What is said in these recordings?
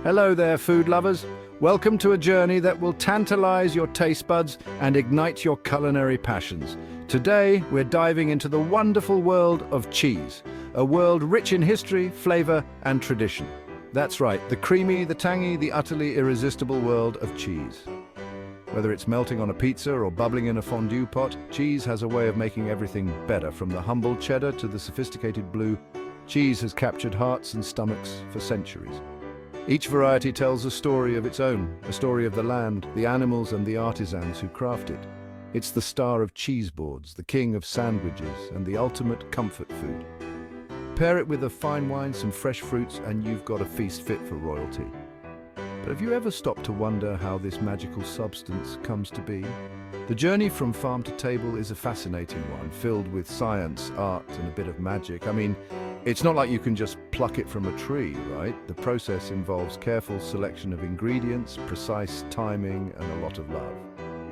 Hello there, food lovers. Welcome to a journey that will tantalize your taste buds and ignite your culinary passions. Today, we're diving into the wonderful world of cheese, a world rich in history, flavor, and tradition. That's right, the creamy, the tangy, the utterly irresistible world of cheese. Whether it's melting on a pizza or bubbling in a fondue pot, cheese has a way of making everything better. From the humble cheddar to the sophisticated blue, cheese has captured hearts and stomachs for centuries. Each variety tells a story of its own, a story of the land, the animals, and the artisans who craft it. It's the star of cheese boards, the king of sandwiches, and the ultimate comfort food. Pair it with a fine wine, some fresh fruits, and you've got a feast fit for royalty. But have you ever stopped to wonder how this magical substance comes to be? The journey from farm to table is a fascinating one, filled with science, art, and a bit of magic. It's not like you can just pluck it from a tree, right? The process involves careful selection of ingredients, precise timing, and a lot of love.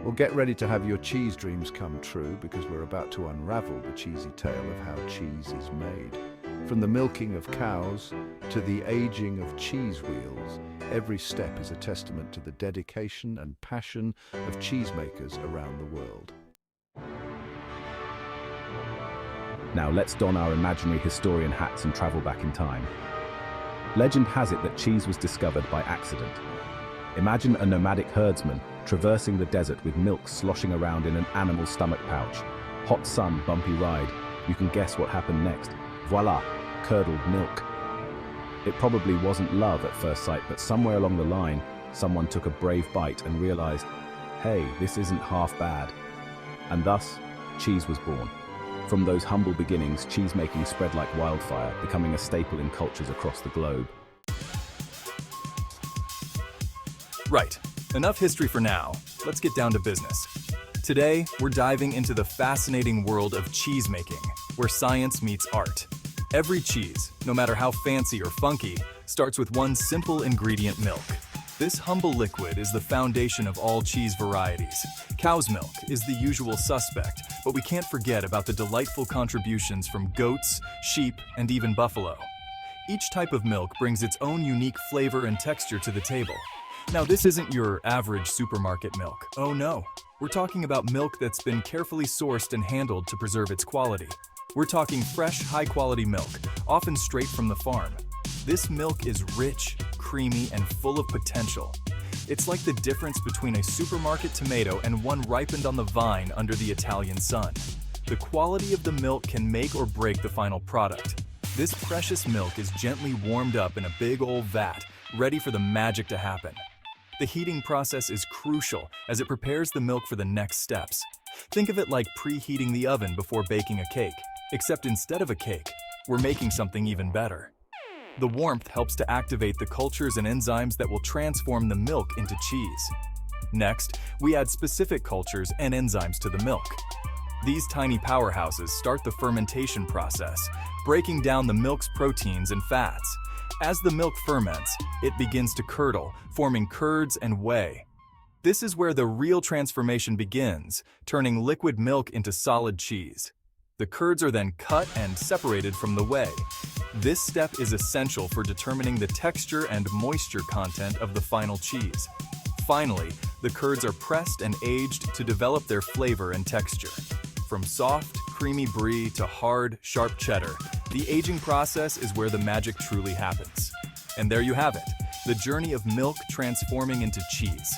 Well, get ready to have your cheese dreams come true, because we're about to unravel the cheesy tale of how cheese is made. From the milking of cows to the aging of cheese wheels, every step is a testament to the dedication and passion of cheesemakers around the world. Now let's don our imaginary historian hats and travel back in time. Legend has it that cheese was discovered by accident. Imagine a nomadic herdsman traversing the desert with milk sloshing around in an animal's stomach pouch. Hot sun, bumpy ride. You can guess what happened next. Voila, curdled milk. It probably wasn't love at first sight, but somewhere along the line, someone took a brave bite and realized, hey, this isn't half bad. And thus, cheese was born. From those humble beginnings, cheesemaking spread like wildfire, becoming a staple in cultures across the globe. Right, enough history for now. Let's get down to business. Today, we're diving into the fascinating world of cheesemaking, where science meets art. Every cheese, no matter how fancy or funky, starts with one simple ingredient: milk. This humble liquid is the foundation of all cheese varieties. Cow's milk is the usual suspect, but we can't forget about the delightful contributions from goats, sheep, and even buffalo. Each type of milk brings its own unique flavor and texture to the table. Now, this isn't your average supermarket milk. Oh no, we're talking about milk that's been carefully sourced and handled to preserve its quality. We're talking fresh, high-quality milk, often straight from the farm. This milk is rich, creamy, and full of potential. It's like the difference between a supermarket tomato and one ripened on the vine under the Italian sun. The quality of the milk can make or break the final product. This precious milk is gently warmed up in a big old vat, ready for the magic to happen. The heating process is crucial as it prepares the milk for the next steps. Think of it like preheating the oven before baking a cake, except instead of a cake, we're making something even better. The warmth helps to activate the cultures and enzymes that will transform the milk into cheese. Next, we add specific cultures and enzymes to the milk. These tiny powerhouses start the fermentation process, breaking down the milk's proteins and fats. As the milk ferments, it begins to curdle, forming curds and whey. This is where the real transformation begins, turning liquid milk into solid cheese. The curds are then cut and separated from the whey. This step is essential for determining the texture and moisture content of the final cheese. Finally, the curds are pressed and aged to develop their flavor and texture. From soft, creamy brie to hard, sharp cheddar, the aging process is where the magic truly happens. And there you have it, the journey of milk transforming into cheese.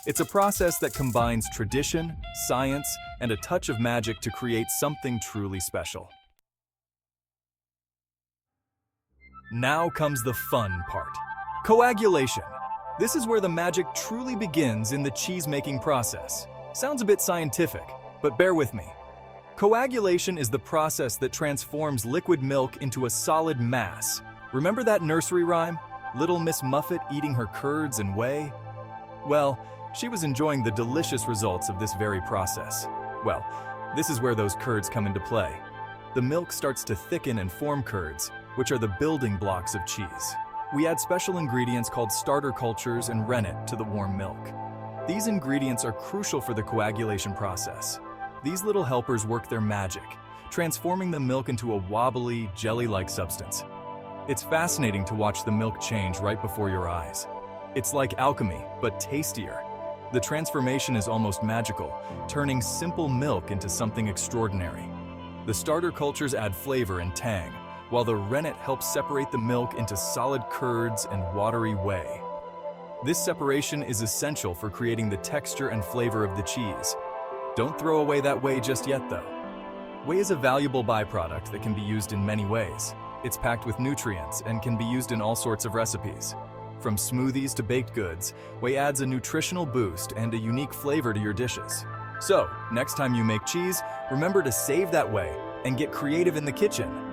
It's a process that combines tradition, science, and a touch of magic to create something truly special. Now comes the fun part. Coagulation. This is where the magic truly begins in the cheese-making process. Sounds a bit scientific, but bear with me. Coagulation is the process that transforms liquid milk into a solid mass. Remember that nursery rhyme? Little Miss Muffet eating her curds and whey? Well, she was enjoying the delicious results of this very process. Well, this is where those curds come into play. The milk starts to thicken and form curds, which are the building blocks of cheese. We add special ingredients called starter cultures and rennet to the warm milk. These ingredients are crucial for the coagulation process. These little helpers work their magic, transforming the milk into a wobbly, jelly-like substance. It's fascinating to watch the milk change right before your eyes. It's like alchemy, but tastier. The transformation is almost magical, turning simple milk into something extraordinary. The starter cultures add flavor and tang, while the rennet helps separate the milk into solid curds and watery whey. This separation is essential for creating the texture and flavor of the cheese. Don't throw away that whey just yet, though. Whey is a valuable byproduct that can be used in many ways. It's packed with nutrients and can be used in all sorts of recipes. From smoothies to baked goods, whey adds a nutritional boost and a unique flavor to your dishes. So, next time you make cheese, remember to save that whey and get creative in the kitchen.